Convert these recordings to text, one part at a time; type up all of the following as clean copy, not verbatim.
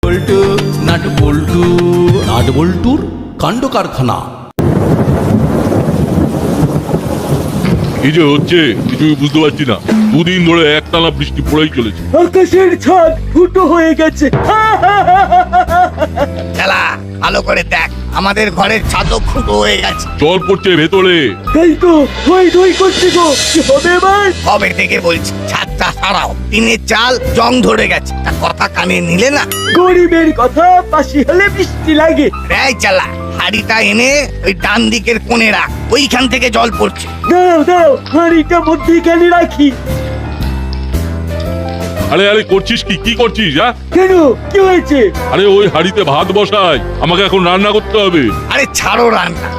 Paltu nut বল্টু nut বল্টুর কাণ্ড কারখানা। এই যে হচ্ছে কিছুই বুঝতে পারছি না, দুদিন ধরে একটানা বৃষ্টি পড়েই চলেছে। আকাশের ছাদ ফুটো হয়ে গেছে। খেলা ভালো করে দেখ, আমাদের ঘরের ছাদও ফুটো হয়ে গেছে। জল পড়ছে ভেতরে। তাই তো ধই ধই করছে গো, কি হবে এবার? কবে থেকে বলছি ছাদটা সারাও, টিনের চাল জং ধরে গেছে, তা কথা কানে নিলে না। গরিবের কথা পাশি হলে বৃষ্টি লাগে। রাই চালা, হাড়িটা এনে ওই ডান দিকের কোণে রাখ, ওইখান থেকে জল পড়ছে। দাও দাও, হাঁড়িটা মধ্যিখানে রাখি। আরে আরে করছিস কি, কি করছিস? কেন, কি হয়েছে? আরে ওই হাড়িতে ভাত বসাই, আমাকে এখন রান্না করতে হবে। আরে ছাড়ো রান্না,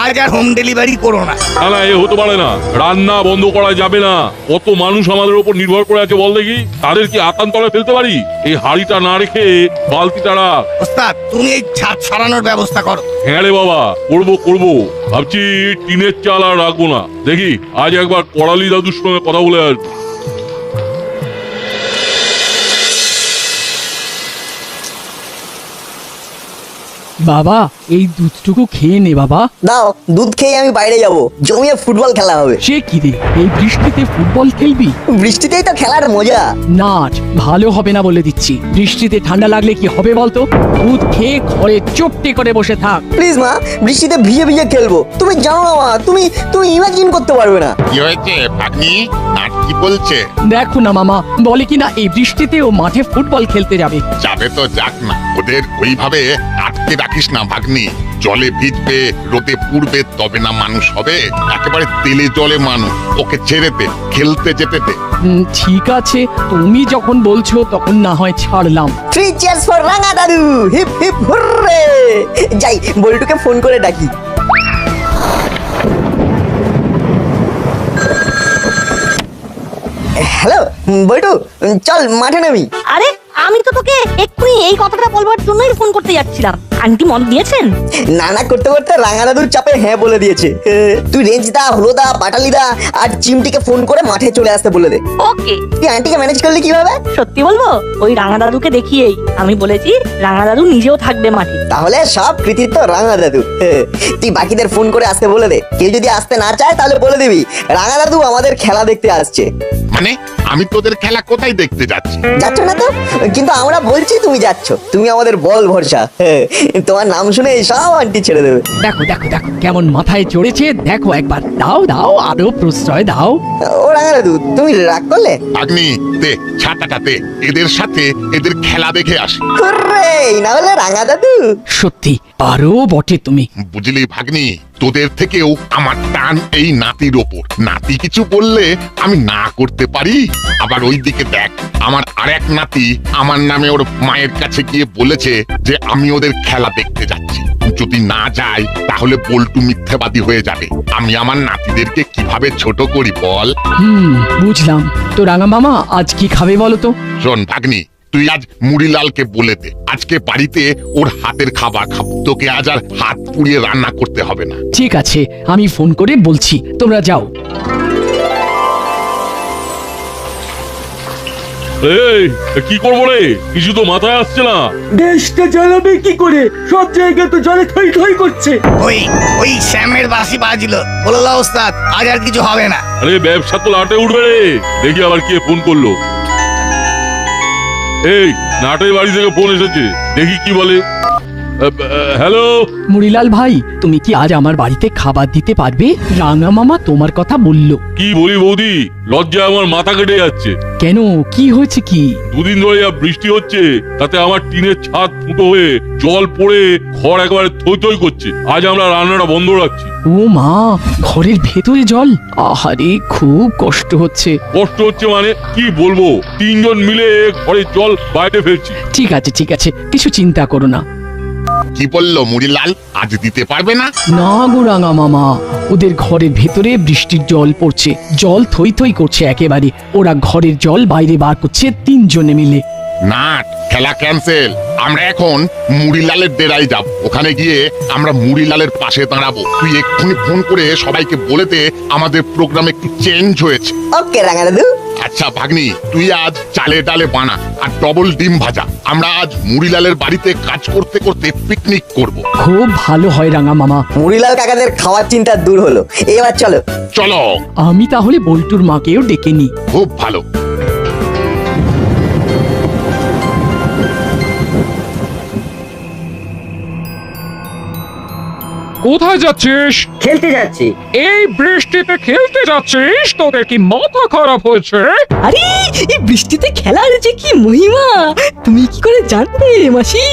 আজ আর হোম ডেলিভারি করো না। না না, এ হতে পারে না, রান্না বন্ধ করা যাবে না। কত মানুষ আমাদের উপর নির্ভর করে আছে বল দেখি, তাদের কি আতান্তরে ফেলতে পারি? এই হাড়িটা না রেখে বালতিটা রাখ। ওস্তাদ, তুমি এই ছাদ সারানোর ব্যবস্থা করো। হ্যাঁ রে বাবা, করবো। ভাবছি টিনের চাল আর রাখবো না। দেখি আজ একবার করালি দাদুর সঙ্গে কথা বলে আসবো। বাবা, এই দুধটুকু খেয়ে নে বাবা। দাও, দুধ খেয়ে আমি বাইরে যাব, জমিয়ে ফুটবল খেলা হবে। সে কি রে, এই বৃষ্টিতে ফুটবল খেলবি? বৃষ্টিতেই তো খেলার মজা। নাচ ভালো হবে না বলে দিচ্ছি। বৃষ্টিতে ঠান্ডা লাগলে কি হবে বলতো? দুধ খেয়ে ঘরে চুপটি করে বসে থাক। প্লিজ মা, বৃষ্টিতে ভিজে ভিজে খেলবো। তুমি জানো না মা, তুমি ইমাজিন করতে পারবে না। কি হয়েছে ভাগ্নি? নাট কি বলছে? দেখো না মামা, বলে কিনা এই বৃষ্টিতেও মাঠে ফুটবল খেলতে যাবে। যাবে তো যাক না, ওদের ওইভাবে আটকে রাখিস না ভাগ্নি। জলে ভিজবে, রোদে পুড়বে, তবে না মানুষ হবে। একেবারে তেলে জলে মানুষ, ওকে ছেড়ে দে, খেলতে যেতে দে। ঠিক আছে, তুমি যখন বলছো তখন না হয় ছাড়লাম। 3 cheers for রাঙা দাদু, হিপ হিপ হুররে। যাই, বল্টুকে ফোন করে ডাকি। হ্যালো বল্টু, চল মাঠে নামি। আরে আমি তো তোকে এক্ষুনি এই কথাটা বলবার জন্যই ফোন করতে যাচ্ছিলাম। আন্টি মন দিয়েছেন? নানা করতে করতে রাঙা দাদুর চাপে হ্যাঁ বলে দিয়েছে। তুই রেঞ্জদা, হলোদা, পাটালিদা আর চিমটিকে ফোন করে মাঠে চলে আসতে বলে দে। ওকে। তুই আন্টিকে ম্যানেজ করলি কিভাবে? সত্যি বলবো, ওই রাঙা দাদুকে দেখিয়েই আমি বলেছি রাঙা দাদু নিজেও থাকবে মাঠে। তাহলে সব কৃতিত্ব রাঙা দাদু। তুই বাকিদের ফোন করে আসতে বলে দে। কেউ যদি আসতে না চায় তাহলে বলে দিবি রাঙা দাদু আমাদের খেলা দেখতে আসছে। মানে আমি তোদের খেলা কোথায় দেখতে যাচ্ছি? যাচ্ছ না তো, কিন্তু আমরা বলছি তুমি যাচ্ছ। তুমি আমাদের বল ভরসা। তোমার নাম শুনে সব আন্টি ছেড়ে দেবে। দেখো দেখো দেখো কেমন মাথায় চড়েছে, দেখো একবার। দাও দাও, আরো প্রশ্রয় দাও। ও রাঙা দাদু, তুমি রাগ করলে? ভাগ্নি দে ছাতাটা দে, এদের সাথে এদের খেলা দেখে আসি। হুররে, না হলে রাঙা দাদু। সত্যি আরো বটে তুমি। বুঝলি ভাগ্নি, তোদের থেকেও আমার টান এই নাতির ওপর। নাতি কিছু বললে আমি না করতে পারি। আবার ওই দিকে দেখ, আমার আরেক নাতি আমার নামে ওর মায়ের কাছে গিয়ে বলেছে যে আমি ওদের খেলা দেখতে যাচ্ছি। যদি না যাই তাহলে বল্টু মিথ্যাবাদী হয়ে যাবে। আমি আমার নাতিদেরকে কিভাবে ছোট করি বল? বুঝলাম। তো রাঙা মামা আজ কি খাবে বলো তো? শোন ভাগ্নি, তুই আজ মুড়িলালকে বলে দে আজকে বাড়িতে ওর হাতের খাবার খাবো। তোকে আজ আর হাত পুড়িয়ে রান্না করতে হবে না। ঠিক আছে, আমি ফোন করে বলছি, তোমরা যাও। এই কি করবো রে, কিছু তো মাথায় আসছে না। দেশটা জ্বালাবে কি করে? সব জায়গায় তো জলে থই থই করছে। ওই শ্যামের বাঁশি বাজলো, বললো ওস্তাদ আজ আর কিছু হবে না। আরে ব্যবসা তো লাটে উঠবে রে। দেখি আবার কে ফোন করলো। এই নাটের বাড়ি থেকে ফোন এসেছে, দেখি কি বলে। হ্যালো মুড়িলাল ভাই, তুমি কি আজ আমার বাড়িতে খাবার দিতে পারবে? রাঙা মামা তোমার কথা বললো। কি বলি বৌদি, লজ্জা আমার মাথা কেটে যাচ্ছে। কেন, কি হয়েছে কি? দুদিন ধরে যা বৃষ্টি হচ্ছে তাতে আমার টিনের ছাদ ফুটো হয়ে জল পড়ে ঘর একেবারে থই থই করছে। আজ আমরা রান্নাটা বন্ধ রাখছি। ও মা, ঘরের ভেতরে জল? আহারে, খুব কষ্ট হচ্ছে। কষ্ট হচ্ছে মানে কি বলবো, তিনজন মিলে ঘরের জল বাইরে ফেলছি। ঠিক আছে ঠিক আছে, কিছু চিন্তা করো না। কি বললো মুড়িলাল, আজ দিতে পারবে না? না গো রাঙা মামা, ওদের ঘরের ভেতরে বৃষ্টির জল পড়ছে, জল থই থই করছে একেবারে। ওরা ঘরের জল বাইরে বার করছে তিনজনে মিলে। নাট, খেলা ক্যান্সেল। আমরা এখন মুড়িলালের ডেরায় যাব। ওখানে গিয়ে আমরা মুড়িলালের পাশে দাঁড়াবো। তুই এক্ষুনি ফোন করে সবাইকে বলে দে আমাদের প্রোগ্রাম একটু চেঞ্জ হয়েছে। ওকে রাঙা দাদু। আচ্ছা ভাগ্নি, তুই আজ চালে ডালে বানা আর ডবল ডিম ভাজা। আমরা আজ মুড়িলালের বাড়িতে কাজ করতে করতে পিকনিক করব। খুব ভালো হয় রাঙা মামা। মুড়িলাল কাকাদের খাওয়ার চিন্তা দূর হলো। এবার চলো। চলো। আমি তাহলে বল্টুর মাকেও ডেকে নিই। খুব ভালো। কোথায় যাচ্ছিস? খেলতে যাচ্ছি। এই বৃষ্টিতে খেলতে যাচ্ছিস? তোদের কি মাথা খারাপ হয়েছে? আরে এই বৃষ্টিতে খেলার যে কি মহিমা তুমি কি করে জানতে মাসি?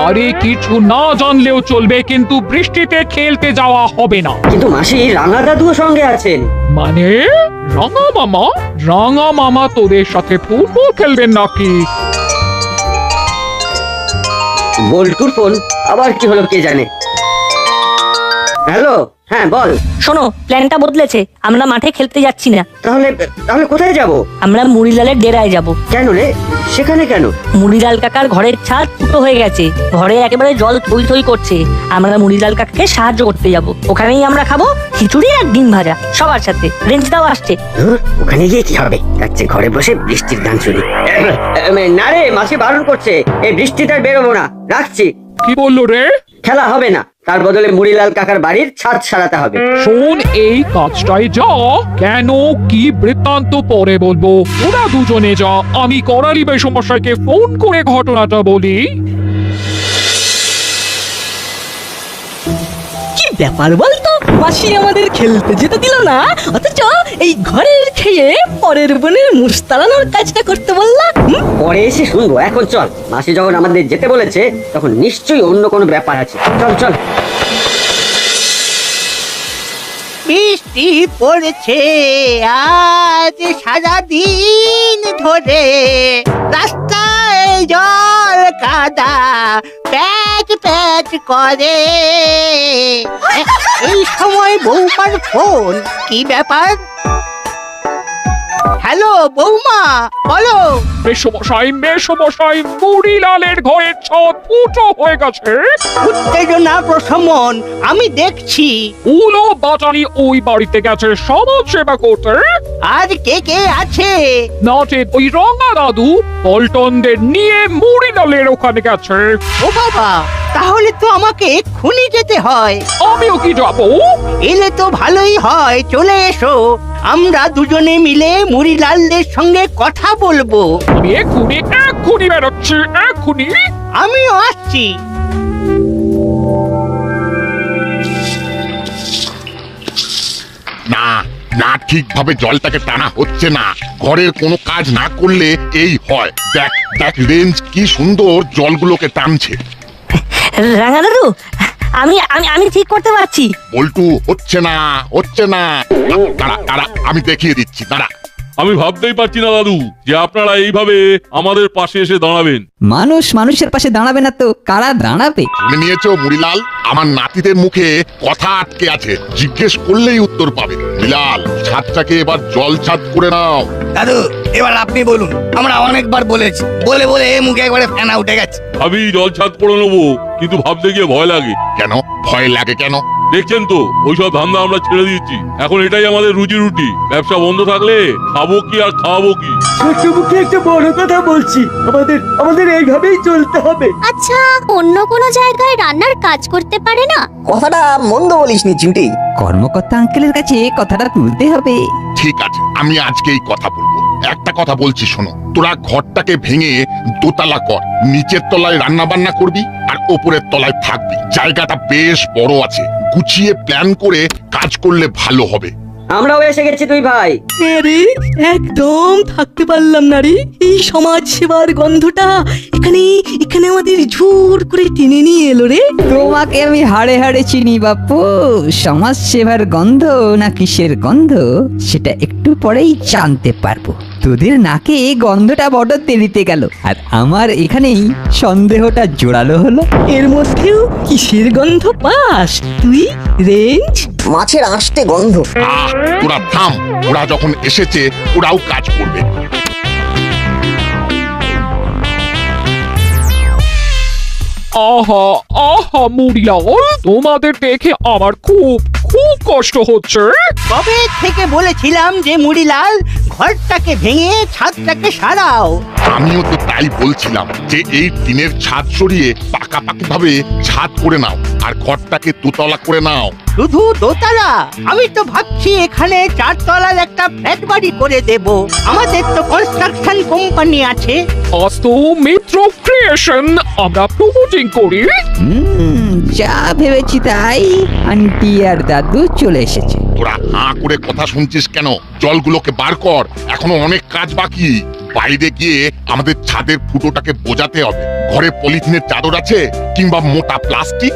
আরে কিছু না জানলেও চলবে, কিন্তু বৃষ্টিতে খেলতে যাওয়া হবে না। কিন্তু মাসি রাঙা দাদুও সঙ্গে আছেন। মানে রাঙা মামা? রাঙা মামা তোদের সাথে ফুটবল খেলবেন নাকি? বল্টুর ফোন আবার কি হলো কে জানে। হ্যালো, হ্যাঁ বল। শোনো, প্ল্যানটা বদলেছে। আমরা মাঠে খেলতে যাচ্ছি না। তাহলে তাহলে কোথায় যাব? আমরা মুড়িলালের ডেরায় যাব। কেন রে, সেখানে কেন? মুড়িলাল কাকার ঘরের ছাদ ফুটো হয়ে গেছে, ঘরে একেবারে জল থই থই করছে। আমরা মুড়িলাল কাকাকে সাহায্য করতে যাব। ওখানেই আমরা খাবো খিচুড়ি আর ডিম ভাজা সবার সাথে। রেঞ্জটাও আসছে। ওখানে গিয়ে কি হবে? যাচ্ছে ঘরে বসে বৃষ্টির গান শুনি। না রে, মাসি বারণ করছে, এই বৃষ্টিতে আর বেরোবো না, রাখছি। কি বললো রে? খেলা হবে না, তার বদলে মুড়িলাল কাকার বাড়ির ছাদ সারাতে হবে। শোন, এই কাজটাই যা। কেন কি বৃত্তান্ত পরে বলবো। ওরা দুজনে যা, আমি করালি বেশমশাইকে ফোন করে ঘটনাটা বলি। কি ব্যাপার বলতো, মাসি আমাদের খেলতে যেতে দিল না, অথচ এই ঘরের খেয়ে পরের বোনের মুষ তাড়ানোর কাজটা করতে বললা। পরে এসে শুনবো, এখন চল। মাসি যখন আমাদের যেতে বলেছে তখন নিশ্চয়ই অন্য কোনো ব্যাপার আছে। চল চল। বৃষ্টি পড়ছে আজ সারাদিন ধরে, রাস্তায় জল কাদা প্যাচ প্যাচ করে। এই সময় বৌমার ফোন, কি ব্যাপার? হ্যালো বৌমা, বলো। বেশমশাই মুড়িলালের ঘরের ছাদ ফুটো হয়ে গেছে। উত্তেজনা প্রশমন আমি দেখছি। উলো বাটারি ওই বাড়িতে গেছে সমাজ সেবা করতে। আর কে কে আছে? নাটে ওই রঙা দাদু পল্টনদের নিয়ে মুড়িলালের ওখানে গেছে। ও বাবা, তাহলে তো আমাকে এক্ষুনি যেতে হয়। আমিও কি যাবো? এলে তো ভালোই হয়, চলে এসো। আমরা দুজনে মিলে মুড়িলালদের সঙ্গে কথা বলবো। আমি এক্ষুনি বেরোচ্ছি, এক্ষুনি। আমিও আসছি। না না, ঠিকভাবে জলটাকে টানা হচ্ছে না। ঘরের কোনো কাজ না করলে এই হয়। দেখ দেখ রেঞ্জ কি সুন্দর জলগুলোকে টানছে। রাঙা দাদু, আমি আমি আমি ঠিক করতে পারছি। বল্টু, হচ্ছে না হচ্ছে না। দাঁড়া দাঁড়া, আমি দেখিয়ে দিচ্ছি, দাঁড়া। আমি ভাবতেই পারছি না দাদু যে আপনারা এইভাবে আমাদের পাশে এসে দাঁড়াবেন। মানুষ মানুষের পাশে দাঁড়াবে না তো কারা দাঁড়াবে? শুনে নিয়েছো মুড়িলাল? আমার নাতিদের মুখে কথা আটকে আছে, জিজ্ঞেস করলেই উত্তর পাবে। মুড়িলাল, ছাদটাকে এবার জল ছাদ করে নাও। দাদু, এবার আপনি বলুন। আমরা অনেকবার বলেছি, বলে বলে মুখে একবারে ফেনা উঠে গেছে। আমি জল ছাদ করে নেবো, কিন্তু ভাবতে গিয়ে ভয় লাগে। কেন ভয় লাগে কেন? দেখছেন তো ওইসব ধান্দা আমরা ছেড়ে দিয়েছি। এখন এটাই আমাদের রুজি রুটি। ব্যবসা বন্ধ থাকলে খাবো কি আর খাওয়াবো কি? ছোট্ট মুখে একটা বড় কথা বলছি, আমাদের এইভাবেই চলতে হবে। আচ্ছা, অন্য কোনো জায়গায় রান্নার কাজ করতে পারে না? কথাটা মন্দ বলিসনি চিমটি। কর্মকর্তা আঙ্কেলের কাছে কথাটা তুলতে হবে। ঠিক আছে, আমি আজকেই কথা বলবো। একটা কথা বলছি শোনো, তোরা ঘরটাকে ভেঙে দোতলা কর। নিচের তলায় রান্না বান্না করবি আর ওপরের তলায় থাকবি। জায়গাটা বেশ বড় আছে, গুছিয়ে প্ল্যান করে কাজ করলে ভালো হবে। আমরাও এসে গেছি দুই ভাই। আরে একদম থাকতে পারলাম না রে, এই সমাজ সেবার গন্ধটা এখানে আমাদের জোর করে টেনে নিয়ে এলো রে। তোমাকে আমি হাড়ে হাড়ে চিনি বাপু। সমাজ সেবার গন্ধ না কিসের গন্ধ সেটা একটু পরেই জানতে পারবো। তোদের নাকে গন্ধটা বড় দেরিতে গেল, আর আমার এখানেই সন্দেহটা জোরালো হলো। এর মধ্যেও কিসের গন্ধ পাস তুই রেঞ্জ? মাছের আঁশটে গন্ধ। তোরা থাম, ওরা যখন এসেছে ওরাও কাজ করবে। আহা আহা মুড়িলাল, তোমাদের দেখে আমার খুব খুব কষ্ট হচ্ছে। কবে থেকে বলেছিলাম যে মুড়িলাল ঘরটাকে ভেঙে ছাদটাকে সারাও। আমিও তো তাই বলছিলাম যে এই টিনের ছাদ সরিয়ে পাকাপাকি ভাবে ছাদ করে নাও আর ঘরটাকে দোতলা করে নাও। শুধু দোতলা? আমি তো ভাবছি এখানে 4 তলার একটা ফ্ল্যাট বাড়ি করে দেব। আমাদের তো কনস্ট্রাকশন কোম্পানি আছে। আজ তো মিত্র ক্রিয়েশন আমরা প্রমোটিং করি। যা ভেবেছি তাই, আন্টি আর দাদু চলে এসেছে। তোরা হাঁ করে কথা শুনছিস কেন? জলগুলোকে বার কর, এখনো অনেক কাজ বাকি। বাইরে গিয়ে আমাদের ছাদের ফুটোটাকে বোঝাতে হবে। ঘরে পলিথিনের চাদর আছে কিংবা মোটা প্লাস্টিক?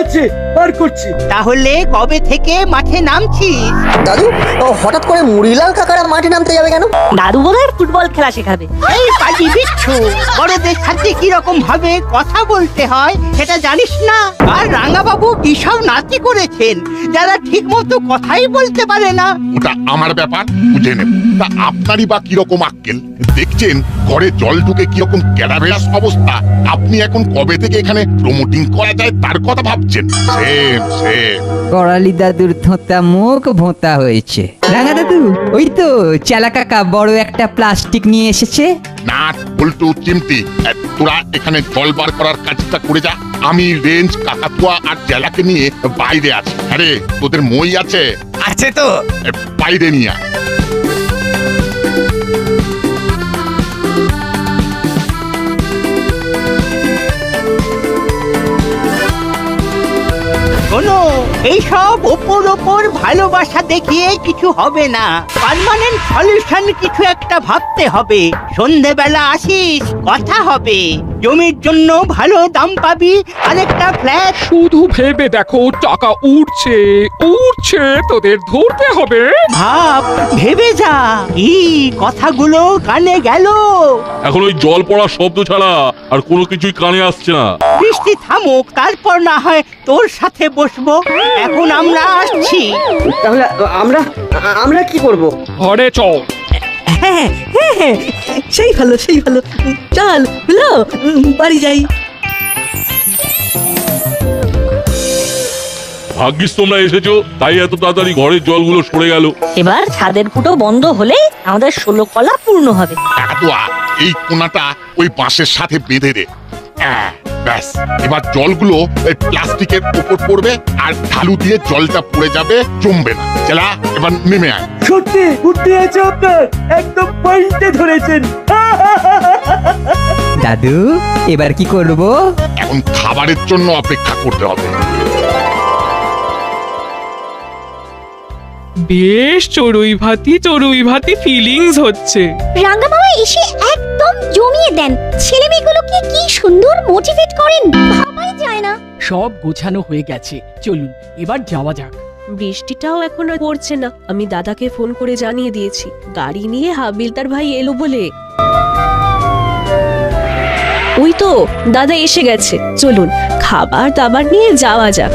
আছে, বার করছি। তাহলে কবে থেকে মাঠে নামছিস? দাদু, ও হঠাৎ করে মুড়িলাল কাকারা মাঠে নামতে যাবে কেন? দাদু বোধহয় ফুটবল খেলা শেখাবে। এই পাজি বিচ্ছু, বড়দের সাথে কিরকম ভাবে কথা বলতে হয় সেটা জানিস না? আর রাঙাবাবু কি সব নাতি করেছেন যারা ঠিক মতো কথাই বলতে পারে না। ওটা আমার ব্যাপার, বুঝে নেব। তা আপনারই বা কিরকম আক্কেল? দেখছেন ঘরে জল ঢুকে কিরকম ক্যারাবেরাস অবস্থা। আপনি এখন কবে থেকে এখানে প্রমোটিং করা যায় তার কথা ভাবছেন? সেম। করালি দাদুর ধোঁতা মুখ ভোঁতা হয়েছে। রাঙা দাদু, ওই তো চালা কাকা বড় একটা প্লাস্টিক নিয়ে এসেছে। নাট বল্টু চিমটি, তোরা এখানে জল বার করার কাজটা করে যা। আমি রেঞ্জ কাকাতুয়া আর জেলাকে নিয়ে বাইরে আছি। আরে তোদের মই আছে? আছে তো। বাইরে নিয়ে আয়। শোনো, এইসব ওপর ভালোবাসা দেখিয়ে কিছু হবে না। পার্মানেন্ট সলিউশন কিছু একটা ভাবতে হবে। সন্ধেবেলা আসিস, কথা হবে। জমির জন্য ভালো দাম পাবি, আরেকটা ফ্ল্যাট। শুধু ভেবে দেখো, টাকা উঠছে তোদের ধরতে হবে। ভাব, ভেবে যা। কি কথাগুলো কানে গেল? এখন ওই জল পড়ার শব্দ ছাড়া আর কোনো কিছুই কানে আসছে না। বৃষ্টি থামুক, তারপর না হয় তোর সাথে বসবো। এখন আমরা আসছি। তাহলে আমরা কি করব? ঘরে চল। হ্যাঁ, সেই ভালো। চল হলো, বাড়ি যাই। ভাগ্যিস তোমরা এসেছো, তাই এত তাড়াতাড়ি ঘরের জলগুলো সরে গেল। এবার ছাদের ফুটো বন্ধ হলে আমাদের 16 কলা পূর্ণ হবে। কাকাতুয়া, এই কোনাটা ওই বাঁশের সাথে বেঁধে দে। ব্যাস, এবার জলগুলো ওই প্লাস্টিকের উপর পড়বে আর ঢালু দিয়ে জলটা পড়ে যাবে, জমবে না। চেলা, এবার নেমে আয়। সত্যি বুদ্ধি আছে আপনার, একদম পয়েন্টে ধরেছেন। দাদু, এবার কি করব? এখন খাবারের জন্য অপেক্ষা করতে হবে। বেশ চড়ুই ভাতি ফিলিংস হচ্ছে। রাঙ্গা মামা এসে একদম জমিয়ে দেন। ছেলেমেয়েগুলোকে কি সুন্দর মোটিভেট করেন, ভাবাই যায় না। সব গোছানো হয়ে গেছে, চলুন এবার যাওয়া যাক। বৃষ্টিটাও এখন আর পড়ছে না। আমি দাদাকে ফোন করে জানিয়ে দিয়েছি গাড়ি নিয়ে হাবিলদার ভাই এলো বলে। ওই তো দাদা এসে গেছে, চলুন খাবার দাবার নিয়ে যাওয়া যাক।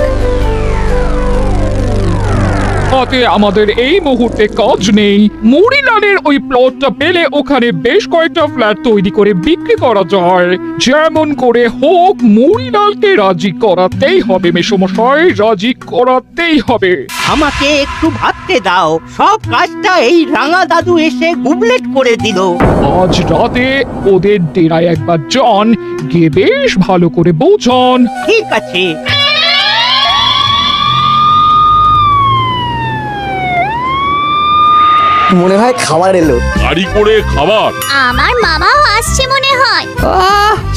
হাতে আমাদের এই মুহূর্তে কাজ নেই। মুড়িলালের ওই প্লটটা পেলে ওখানে বেশ কয়েকটা ফ্ল্যাট তৈরি করে বিক্রি করা যায়। যেমন করে হোক মুড়িলালকে রাজি করাতেই হবে মেসোমশাই, রাজি করাতেই হবে। আমাকে একটু ভাবতে দাও। সব কাজটা এই রাঙা দাদু এসে গুবলেট করে দিল। আজ রাতে ওদের ডেরায় একবার যান, গিয়ে বেশ ভালো করে বোঝান। ঠিক আছে। মনে হয় খাবার এলো। গাড়ি করে খাবার? আমার মামাও আসছে মনে হয়।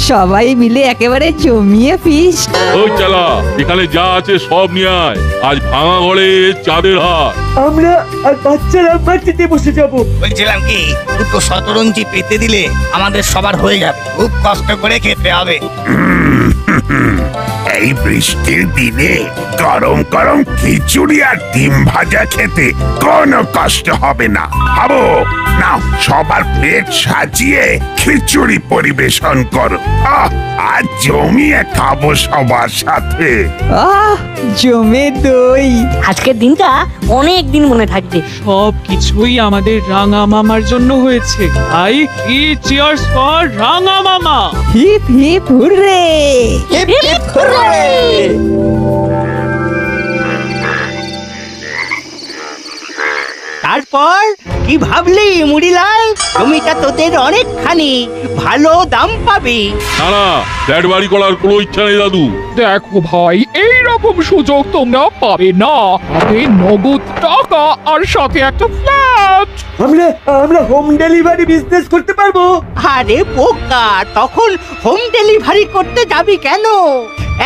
সবাই মিলে একেবারে জমিয়ে ফিস্ট। ওই চালা, এখানে যা আছে সব নিয়ে আয়। আজ ভাঙা ঘরে চাঁদের হাট। আমরা আর বাচ্চারা মাটিতে বসে যাব। বলছিলাম কি, দুটো শতরঞ্জি পেতে দিলে আমাদের সবার হয়ে যাবে। খুব কষ্ট করে খেতে হবে। এই বৃষ্টির দিনে গরম গরম খিচুড়ি আর ডিম ভাজা খেতে কোনো কষ্ট হবে না। ভাবো না, সবার প্লেট সাজিয়ে খিচুড়ি পরিবেশন করো। আজ জমিয়ে খাবো সবার সাথে। জমে দই। আজকের দিনটা অনেক দিন মনে থাকবে। সব কিছুই আমাদের রাঙা মামার জন্য হয়েছে। তাই কি চিয়ার্স ফর রাঙা মামা। Hip hip hurray. Hip hip hurray. তারপর কি ভাবলি মুড়িলাল? জমিটা তোদের অনেকখানি, ভালো দাম পাবি। না না, ফ্ল্যাট বাড়ি করার কোনো ইচ্ছা নেই দাদু। দেখো ভাই, এই রকম সুযোগ তোমরা পাবে না। হাতে নগদ টাকা আর সাথে একটা ফ্ল্যাট। আমরা হোম ডেলিভারি বিজনেস করতে পারবো। আরে বোকা, তখন হোম ডেলিভারি করতে যাবি কেন?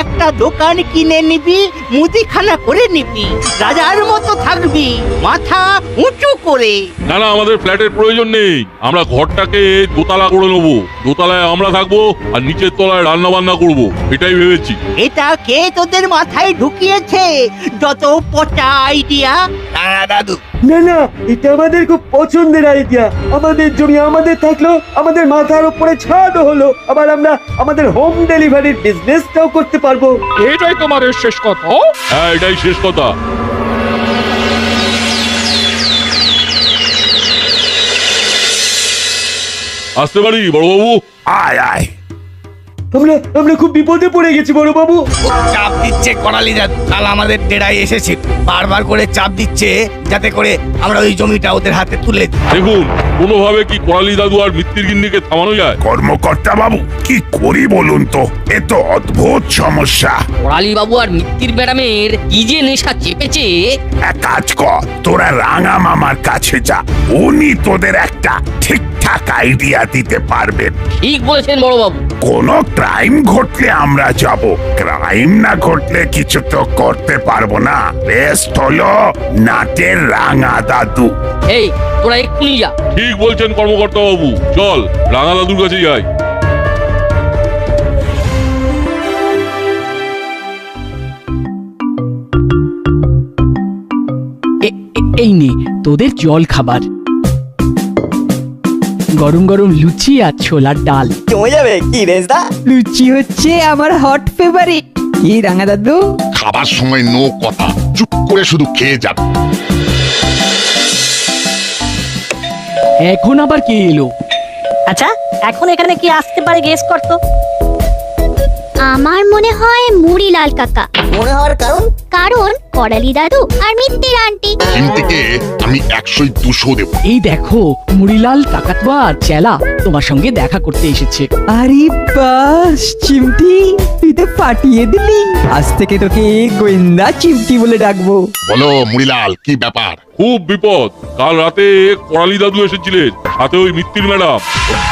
একটা দোকান কিনে নিবি, মুদিখানা করে নিবি, রাজার মতো থাকবি, মাথা উঁচু করে। না না, আমাদের ফ্ল্যাটের প্রয়োজন নেই। আমরা ঘরটাকে দোতলা করে নেবো। দোতলায় আমরা থাকবো আর নিচের তলায় রান্না বান্না করবো, এটাই ভেবেছি। এটা কে তোদের মাথায় ঢুকিয়েছে? যত পচা আইডিয়া। দাদু, না না, এটা আমাদের খুব পছন্দের আইডিয়া। আমাদের জমি আমাদের থাকলো, আমাদের মাথার উপরে ছাদও হলো, আবার আমরা আমাদের হোম ডেলিভারির বিজনেসটাও করতে পারবো। এটাই তোমাদের শেষ কথা? হ্যাঁ, এটাই শেষ কথা। আসতে পারি বড়বাবু? আয় আয়। আমরা খুব বিপদে পড়ে গেছি বড় বাবু। চাপ দিচ্ছে করালি দাদু, কাল আমাদের ডেরায় এসেছে, বারবার করে চাপ দিচ্ছে যাতে করে আমরা ওই জমিটা ওদের হাতে তুলে দিই। দেখুন, কোনোভাবে কি করালি দাদু আর মিত্তির গিন্নিকে থামানো যায়? কর্মকর্তা বাবু, কি করি বলুন তো? এ তো অদ্ভুত সমস্যা। করালি বাবু আর মিত্তির ম্যাডামের কি যে নেশা চেপেছে। এক কাজ কর, তোরা রাঙা মামার কাছে যা, উনি তোদের একটা ঠিকঠাক আইডিয়া দিতে পারবেন। ঠিক বলেছেন বড় বাবু। কোনো ক্রাইম ঘটলে আমরা যাব, ক্রাইম না ঘটলে কিছু তো করতে পারবো না। বেস্ট হলো নাটের রাঙা দাদু। এই তোরা এক্ষুনি যা। ঠিক বলছেন কর্মকর্তা বাবু, চল রাঙা দাদুর কাছে যাই। এই নে তোদের জল খাবার, গরম গরম লুচি আর ছোলার ডাল। জমে যাবে কি রেজদা? লুচি হচ্ছে আমার হট ফেভারিট। কি রাঙা দাদু? খাবার সময় নো কথা, চুপ করে শুধু খেয়ে যাবে। এখন আবার কে এলো? আচ্ছা, এখন এখানে কি আসতে পারে গেস করতো? আমার মনে হয় মুড়িলাল কাকা। মনে হওয়ার কারণ? কারণ করালি দাদু আর মিত্তির আন্টি। চিমটিকে আমি 100-200 দেব। এই দেখো, মুড়িলাল কাকাতুয়া আর চেলা তোমার সঙ্গে দেখা করতে এসেছে। আরে বাস চিমটি, তুই তো ফাটিয়ে দিলি। আজ থেকে তোকে গোয়েন্দা চিমটি বলে ডাকবো। বলো মুড়িলাল, কি ব্যাপার? খুব বিপদ। কাল রাতে করালি দাদু এসেছিলেন, সাথে ওই মিত্তির ম্যাডাম।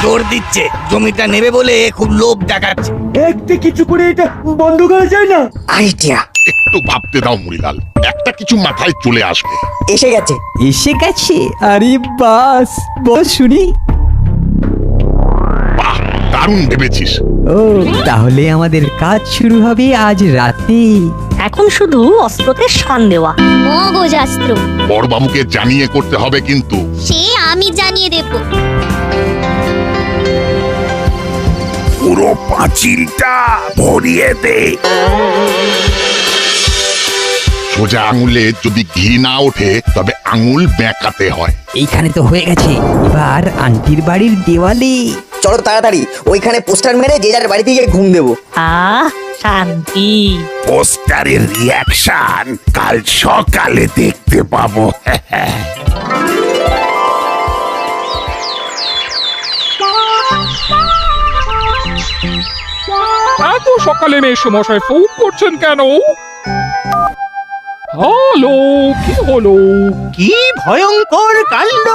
জোর দিচ্ছে, জমিটা নেবে বলে খুব লোভ দেখাচ্ছে। একটা কিছু করে এটা বন্ধ করা যায় না? আইডিয়া। একটু ভাবতে দাও মুড়িলাল, একটা কিছু মাথায় চলে আসবে। এসে গেছে। এসে গেছে? আরে বাস, বল শুনি। বাহ, দারুণ ভেবেছিস। ও, তাহলে আমাদের কাজ শুরু হবে আজ রাতে। এখন শুধু অস্ত্রতে শান দেওয়া। মগজাস্ত্র বড়বাবুকে জানিয়ে করতে হবে কিন্তু। সে আমি জানিয়ে দেব। পুরো পাঁচিলটা ভরিয়ে দে। সোজা আঙুলে যদি ঘি না ওঠে তবে আঙুল বেঁকাতে হয়। এইখানে তো হয়ে গেছে, এবার আন্টির বাড়ির দেওয়ালে। চলো তাড়াতাড়ি ওইখানে পোস্টার মেরে যে যার বাড়িতে গিয়ে ঘুম দেবো। শান্তি। পোস্টারের রিয়াকশন কাল সকালে দেখতে পাবো। এত সকালে মেয়ে মশাই ফোন করছেন কেন? হ্যালো, কি হলো? কি ভয়ঙ্কর কাণ্ড!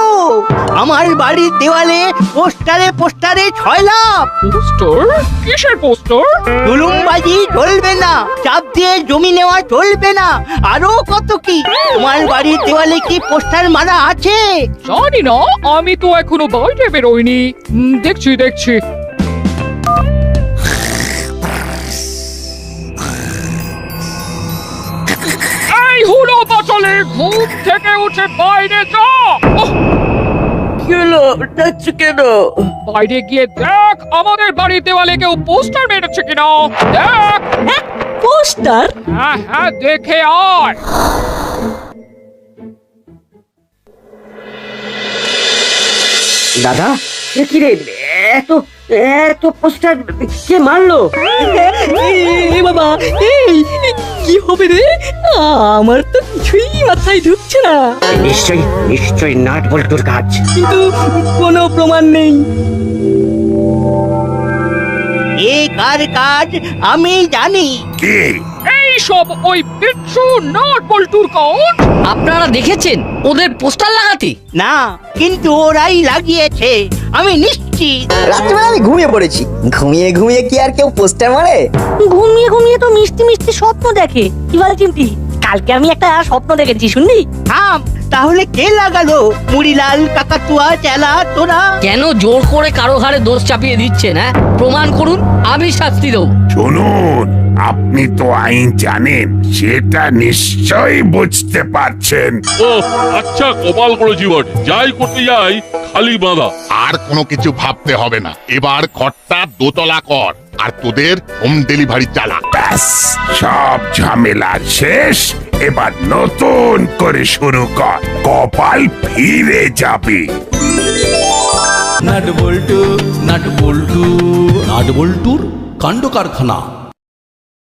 আমার বাড়ির দেওয়ালে পোস্টারে পোস্টারে ছয়লাভ। পোস্টার? কিসের পোস্টার? জুলুমবাজি চলবে না, চাপ দিয়ে জমি নেওয়া চলবে না, আরো কত কি। তোমার বাড়ির দেওয়ালে কি পোস্টার মারা আছে? জানি না, আমি তো এখনো বাইরে বেরোইনি। দেখছি। এই হলো বাচলে, ঘুম থেকে উঠে বাইরে যা। কি হলো, ডাকছো কেন? বাইরে গিয়ে দেখ আমাদের বাড়ির দেওয়ালে কেউ পোস্টার মেরেছে কিনা। দেখ। পোস্টার? হ্যাঁ, দেখে আয়। দাদা, কি রে, এত এত পোস্টার কে মারলো? এই বাবা, এই কি হবে রে? আমার তো কিছুই মাথায় ঢুকছে না। নিশ্চয়ই নিশ্চয়ই নাট বল্টুর কাজ। কিন্তু কোনো প্রমাণ নেই। এ কার কাজ আমি জানি। কে? এই সব ওই বিচ্ছু নাট বল্টুর কাজ। আপনারা দেখেছেন ওদের পোস্টার লাগাতে? না, কিন্তু ওরাই লাগিয়েছে, আমি নিশ্চিত। রাত্রিবেলা আমি ঘুমিয়ে পড়েছি। ঘুমিয়ে ঘুমিয়ে কি আর কেউ পোস্টার মারে? ঘুমিয়ে ঘুমিয়ে তো মিষ্টি মিষ্টি স্বপ্ন দেখে। কি বল চিমটি? কালকে আমি একটা স্বপ্ন দেখেছি, শুনলি? থাম, তাহলে কে লাগালো? মুড়িলাল, কাকাতুয়া, চেলা, তোরা? কেন জোর করে কারো ঘাড়ে দোষ চাপিয়ে দিচ্ছেন? হ্যাঁ, প্রমাণ করুন, আমি শাস্তি দেবো। শুনুন, আপনি তো আইন জানেন, সেটা নিশ্চয়ই বুঝতে পারছেন। ও আচ্ছা, কপাল করেছি বটে। যাই করতে যাই খালি বাঁধা। আর কোনো কিছু ভাবতে হবে না, এবার ঘরটা দোতলা কর আর তোদের হোম ডেলিভারি চালা। ব্যাস, সব ঝামেলা শেষ। এবার নতুন করে শুরু কর, কপাল ফিরে যাবে। নাট বল্টু নাট বল্টু নাট বল্টুর কাণ্ড কারখানা।